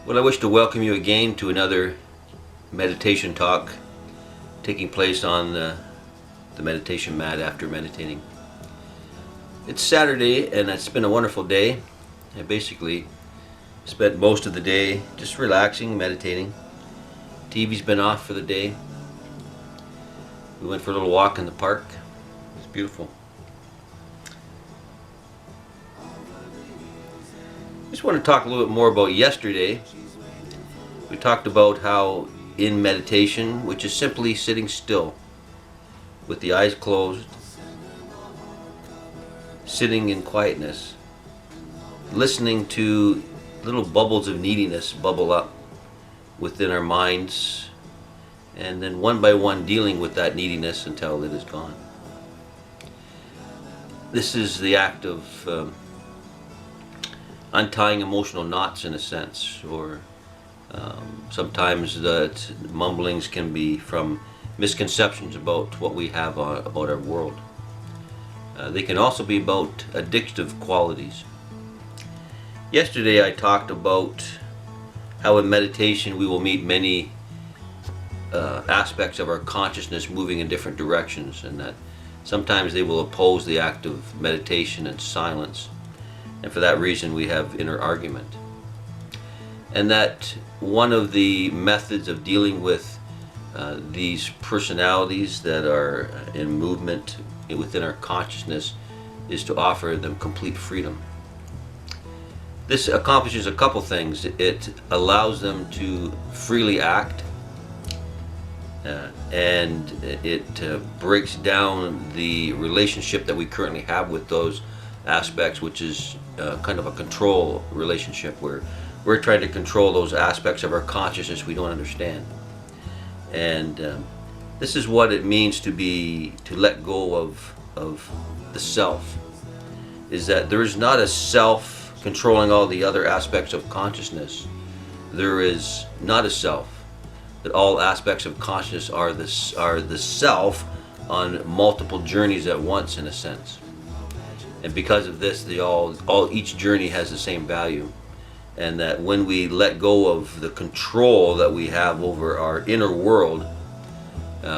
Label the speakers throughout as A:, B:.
A: Well, I wish to welcome you again to another meditation talk taking place on the meditation mat after meditating. It's Saturday and it's been a wonderful day. I basically spent most of the day just relaxing, meditating. TV's been off for the day. We went for a little walk in the park. It's beautiful. I just want to talk a little bit more about yesterday. We talked about how in meditation, which is simply sitting still with the eyes closed, sitting in quietness, listening to little bubbles of neediness bubble up within our minds, and then one by one dealing with that neediness until it is gone. This is the act of untying emotional knots, in a sense, or sometimes the mumblings can be from misconceptions about what we have about our world. They can also be about addictive qualities. Yesterday I talked about how in meditation we will meet many aspects of our consciousness moving in different directions, and that sometimes they will oppose the act of meditation and silence, and for that reason we have inner argument. And that one of the methods of dealing with these personalities that are in movement within our consciousness is to offer them complete freedom. This accomplishes a couple things. It allows them to freely act, and it breaks down the relationship that we currently have with those aspects, which is kind of a control relationship where we're trying to control those aspects of our consciousness we don't understand. And this is what it means to let go of the self, is that there is not a self controlling all the other aspects of consciousness. There is not a self. That all aspects of consciousness are the self on multiple journeys at once, in a sense. And because of this, each journey has the same value. And that when we let go of the control that we have over our inner world,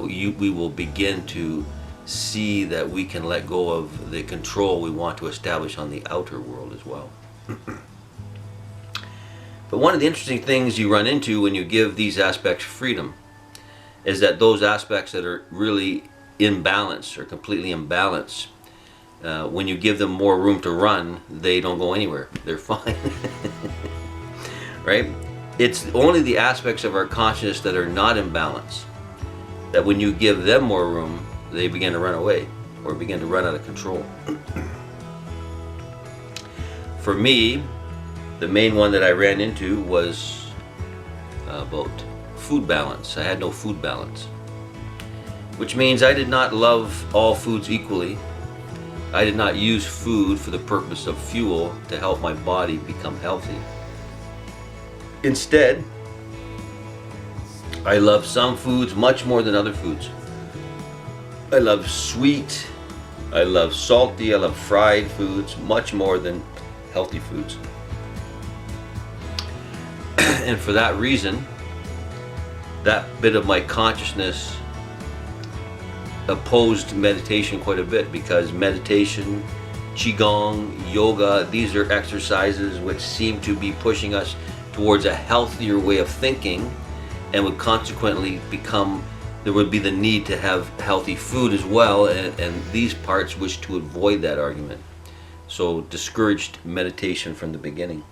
A: we will begin to see that we can let go of the control we want to establish on the outer world as well. But one of the interesting things you run into when you give these aspects freedom is that those aspects that are really in balance or completely in balance, when you give them more room to run, they don't go anywhere. They're fine. Right? It's only the aspects of our consciousness that are not in balance that when you give them more room, they begin to run away or begin to run out of control. For me, the main one that I ran into was about food balance. I had no food balance, which means I did not love all foods equally. I did not use food for the purpose of fuel to help my body become healthy. Instead, I love some foods much more than other foods. I love sweet, I love salty, I love fried foods much more than healthy foods. And for that reason, that bit of my consciousness opposed meditation quite a bit, because meditation, qigong, yoga, these are exercises which seem to be pushing us towards a healthier way of thinking, and would consequently there would be the need to have healthy food as well, and these parts wish to avoid that argument, so discouraged meditation from the beginning.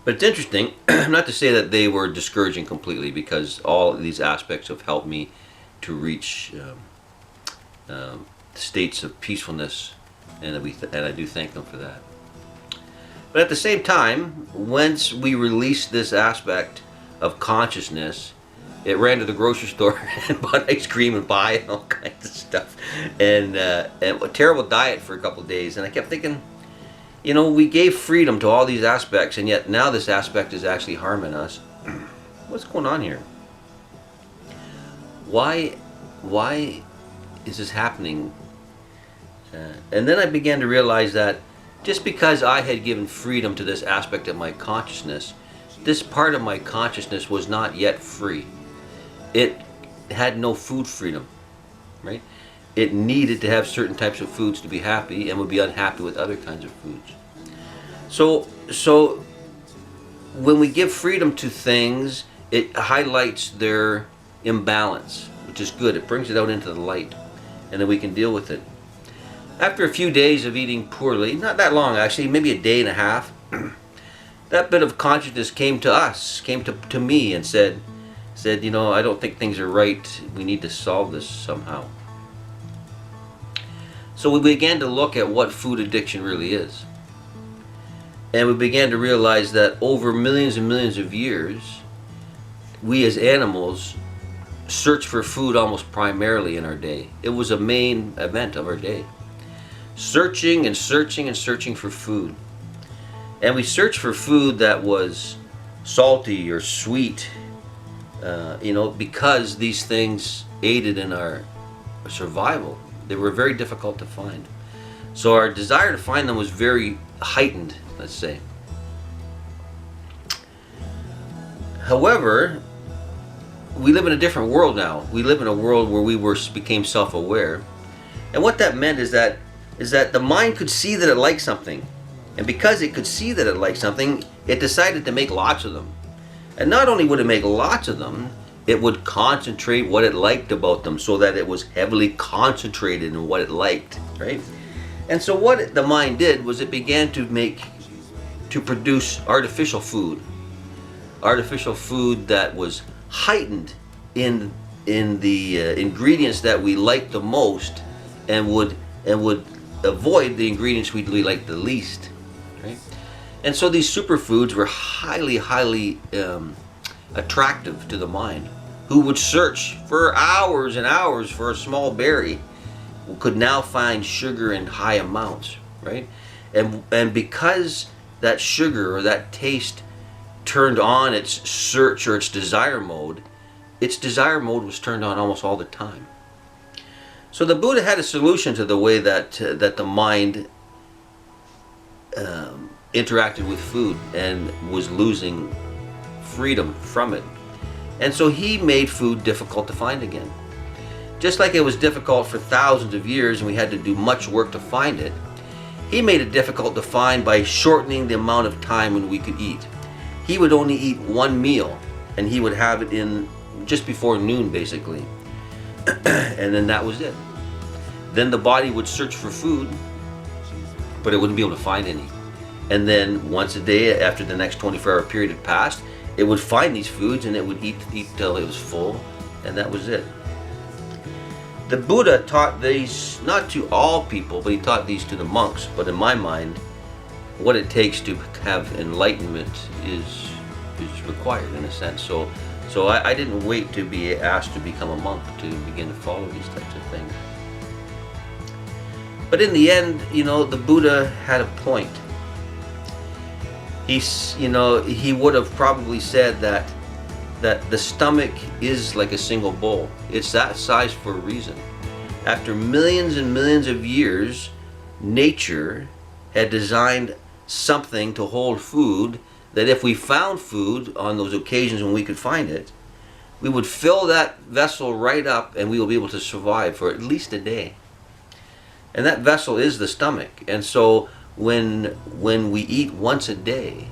A: But it's interesting, not to say that they were discouraging completely, because all of these aspects have helped me to reach states of peacefulness, and I do thank them for that. But at the same time, once we released this aspect of consciousness, it ran to the grocery store and bought ice cream and pie and all kinds of stuff, and a terrible diet for a couple of days. And I kept thinking, we gave freedom to all these aspects, and yet now this aspect is actually harming us. What's going on here? Why is this happening? And then I began to realize that Just because I had given freedom to this aspect of my consciousness, this part of my consciousness was not yet free. It had no food freedom, right? It needed to have certain types of foods to be happy and would be unhappy with other kinds of foods. So when we give freedom to things, it highlights their imbalance, which is good. It brings it out into the light, and then we can deal with it. After a few days of eating poorly, not that long actually, maybe a day and a half, that bit of consciousness came to us, came to me and said, you know, I don't think things are right. We need to solve this somehow. So we began to look at what food addiction really is. And we began to realize that over millions and millions of years, we as animals search for food almost primarily in our day. It was a main event of our day. Searching and searching and searching for food. And we searched for food that was salty or sweet, because these things aided in our survival. They were very difficult to find. So our desire to find them was very heightened, let's say. However, we live in a different world now. We live in a world where we became self-aware. And what that meant is that the mind could see that it liked something. And because it could see that it liked something, it decided to make lots of them. And not only would it make lots of them, it would concentrate what it liked about them so that it was heavily concentrated in what it liked, right? And so what the mind did was it began to produce artificial food that was heightened in the ingredients that we liked the most, and would avoid the ingredients we liked the least, right? And so these superfoods were highly attractive to the mind, who would search for hours and hours for a small berry, could now find sugar in high amounts, right? And because that sugar or that taste turned on its search or its desire mode was turned on almost all the time. So the Buddha had a solution to the way that the mind interacted with food and was losing freedom from it. And so he made food difficult to find again. Just like it was difficult for thousands of years and we had to do much work to find it, he made it difficult to find by shortening the amount of time when we could eat. He would only eat one meal, and he would have it in just before noon, basically. And then that was it. Then the body would search for food, but it wouldn't be able to find any. And then once a day, after the next 24-hour period had passed, it would find these foods and it would eat till it was full, and that was it. The Buddha taught these not to all people, but he taught these to the monks. But in my mind, what it takes to have enlightenment is required in a sense. So I didn't wait to be asked to become a monk to begin to follow these types of things. But in the end, the Buddha had a point. He would have probably said that the stomach is like a single bowl. It's that size for a reason. After millions and millions of years, nature had designed something to hold food, that if we found food on those occasions when we could find it, we would fill that vessel right up and we will be able to survive for at least a day. And that vessel is the stomach. And so when we eat once a day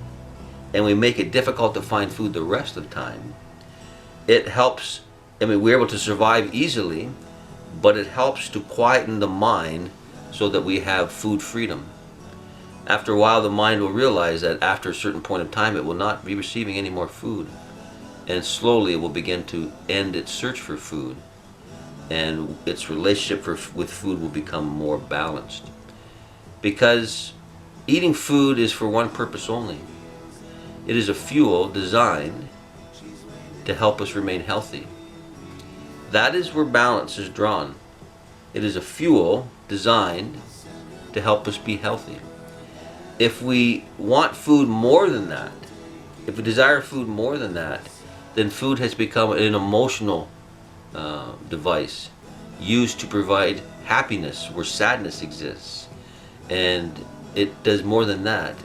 A: and we make it difficult to find food the rest of the time, it helps. We're able to survive easily, but it helps to quieten the mind so that we have food freedom. After a while, the mind will realize that after a certain point of time, it will not be receiving any more food. And slowly it will begin to end its search for food. And its relationship with food will become more balanced. Because eating food is for one purpose only. It is a fuel designed to help us remain healthy. That is where balance is drawn. It is a fuel designed to help us be healthy. If we want food more than that, if we desire food more than that, then food has become an emotional device used to provide happiness where sadness exists. And it does more than that.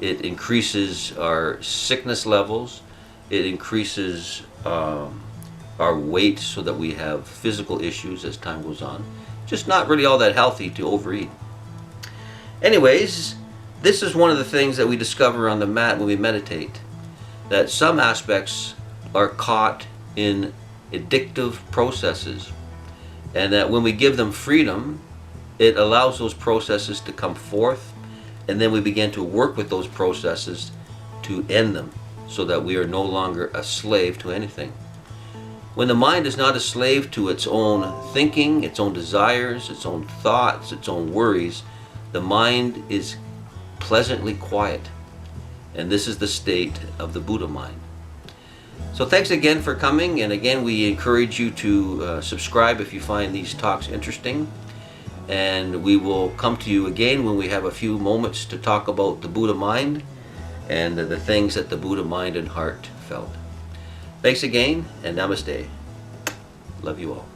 A: It increases our sickness levels. It increases our weight so that we have physical issues as time goes on. Just not really all that healthy to overeat. Anyways, this is one of the things that we discover on the mat when we meditate, that some aspects are caught in addictive processes, and that when we give them freedom, it allows those processes to come forth, and then we begin to work with those processes to end them, so that we are no longer a slave to anything. When the mind is not a slave to its own thinking, its own desires, its own thoughts, its own worries, the mind is pleasantly quiet. And this is the state of the Buddha mind. So thanks again for coming, and again we encourage you to subscribe if you find these talks interesting. And we will come to you again when we have a few moments to talk about the Buddha mind and the things that the Buddha mind and heart felt. Thanks again, and namaste. Love you all.